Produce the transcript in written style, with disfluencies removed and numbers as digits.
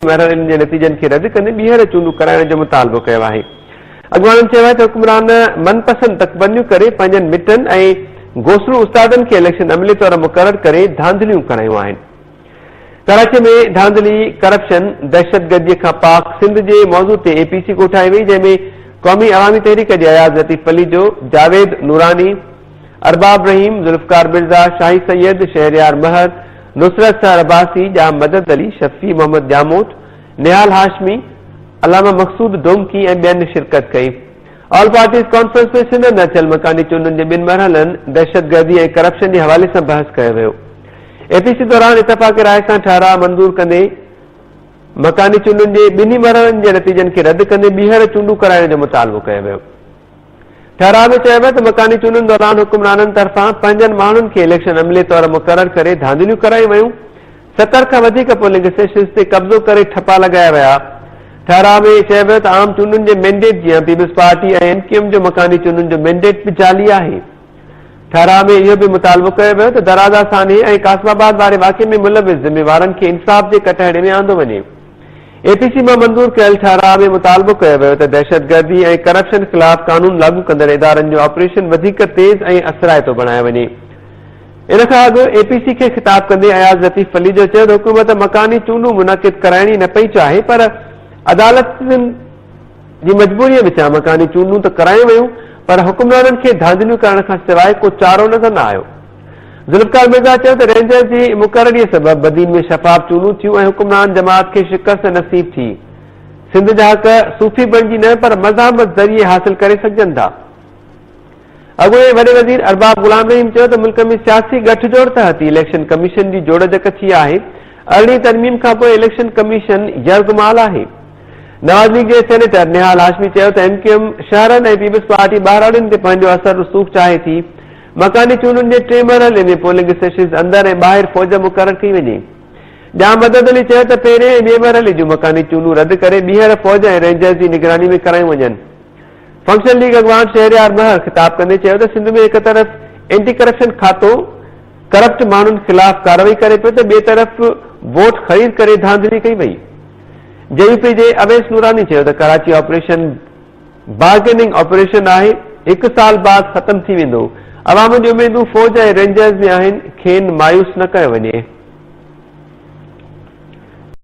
मरहलनि जे नतीजनि खे रद्द कंदे ॿीहर चूंडूं कराइण जो मुतालबो कयो आहे। अॻवाननि चयो आहे त हुक्मरान मनपसंद तकबंदियूं करे पंहिंजनि मिटनि ऐं गोसलू उस्तादनि खे इलेक्शन अमली तौर मुक़रर करे धांधलियूं करायूं आहिनि। कराची में धांधली, करप्शन, दहशतगर्दीअ खां पाक सिंध जे मौज़ू ते APC कोठाई वई, जंहिंमें क़ौमी अवामी तहरीक जे अयाज़ लतीफ़ अली जो, जावेद नूरानी, अरबाब रहीम, जुल्फ़कार मिर्ज़ा, शाही सैयद, शहरयार महर, नुसरत सर अब्बासी, जाम मदद अली, शफ़ी मोहम्मद जामोट, निहाल हाशमी, अलामा मक़सूद डोमकी ऐं ॿियनि शिरकत कई। ऑल पार्टीज़ कॉन्फ्रेंस में सिंध में अचल मकानी चूंडुनि जे ॿिनि मरहलनि दहशतगर्दी ऐं करप्शन जे हवाले सां बहस कयो वियो। APC दौरान इतफ़ाक़ राय सां ठाराह मंज़ूर कंदे मकानी चूंडुनि जे ॿिन्ही मरहलनि जे नतीजनि खे रद्द कंदे ॿीहर चूंडूं कराइण जो मुतालबो कयो वियो। ठाराह में चयो वियो त मकानी चूंडुनि दौरान हुक्मराननि तरफ़ां पंहिंजनि माण्हुनि खे इलेक्शन अमले तौर मुक़रर करे धांधलियूं करायूं वयूं। 70 खां वधीक पोलिंग स्टेशन्स ते कब्ज़ो करे ठपा लॻाया विया। ठाराह में चयो वियो त आम चूंडुनि जे मैंडेट जीअं पीपल्स पार्टी ऐं MQM जो मकानी चूंडुनि जो मैंडेट बि जाली आहे। ठाराह में इहो बि मुतालबो कयो वियो त दराजा सानी ऐं कासमाबाद वारे वाक़े में मुलविस ज़िम्मेवारनि खे इंसाफ़ जे कटहरे में आंदो वञे। APC मां मंज़ूर कयल ठाराह में मुतालबो कयो वियो त दहशतगर्दी ऐं करप्शन ख़िलाफ़ कानून लागू कंदड़ इदारनि जो ऑपरेशन वधीक तेज़ ऐं असराइतो बणायो वञे। इन खां अॻु APC खे ख़िताब कंदे अयाज़ लतीफ़ अली जो चयो त हुकूमत मकानी चूंडूं मुनाक़िद कराइणी न पई चाहे, पर अदालतुनि जी मजबूरीअ विचां मकानी चूंडूं त करायूं वयूं, पर हुक्मराननि खे धांधलियूं करण खां सवाइ को चारो नज़र न आयो। जुल्फ़कार मिर्ज़ा चयो त रेंजर्स जी मुक़ररीअ सबबि बदीन में शफ़ाफ़ चूंडूं थियूं ऐं हुक्मरान जमात खे शिकस्त नसीब थी। सिंध जा हक़ सूफ़ी बणिजी न पर मज़ामत ज़रिए हासिल करे सघजनि था। अॻूणे वॾे वज़ीर अरबाब गुलाम रहीम चयो त मुल्क में सियासी गठजोड़ तहत इलेक्शन कमीशन जी जोड़जक थी आहे। 18 तरमीम खां पोइ इलेक्शन कमीशन यर्गमाल आहे। नवाज़ लीग जे सेनेटर निहाल हाशमी चयो त MQM शहरनि ऐं पीपल्स पार्टी ॿाहिराड़ियुनि ते पंहिंजो असर रसूख़ चाहे थी। मकानी चूंडुनि जे 3 मरहले में पोलिंग स्टेशन अंदरि ऐं ॿाहिरि फ़ौज मुक़रर कई वञे। जाम मदद अली चयो त पहिरें ऐं ॿिए मरहले जूं मकानी चूंडूं रद्द करे ॿीहर फ़ौज ऐं रेंजर्स जी निगरानी में करायूं वञनि। फंक्शन लीग अॻवान शहरयार महर ख़िताब कंदे चयो त सिंध में हिक तरफ़ एंटी करप्शन खातो करप्ट माण्हुनि ख़िलाफ़ कार्रवाई करे पियो त ॿिए तरफ़ वोट ख़रीद करे धांधली कई वई। JUP जे अवैस नूरानी चयो त कराची ऑपरेशन बार्गेनिंग ऑपरेशन आहे, 1 साल बाद ख़त्म थी वेंदो। अवाम जूं उमेदूं फ़ौज ऐं रेंजर्स में आहिनि, खेनि मायूस न कयो वञे।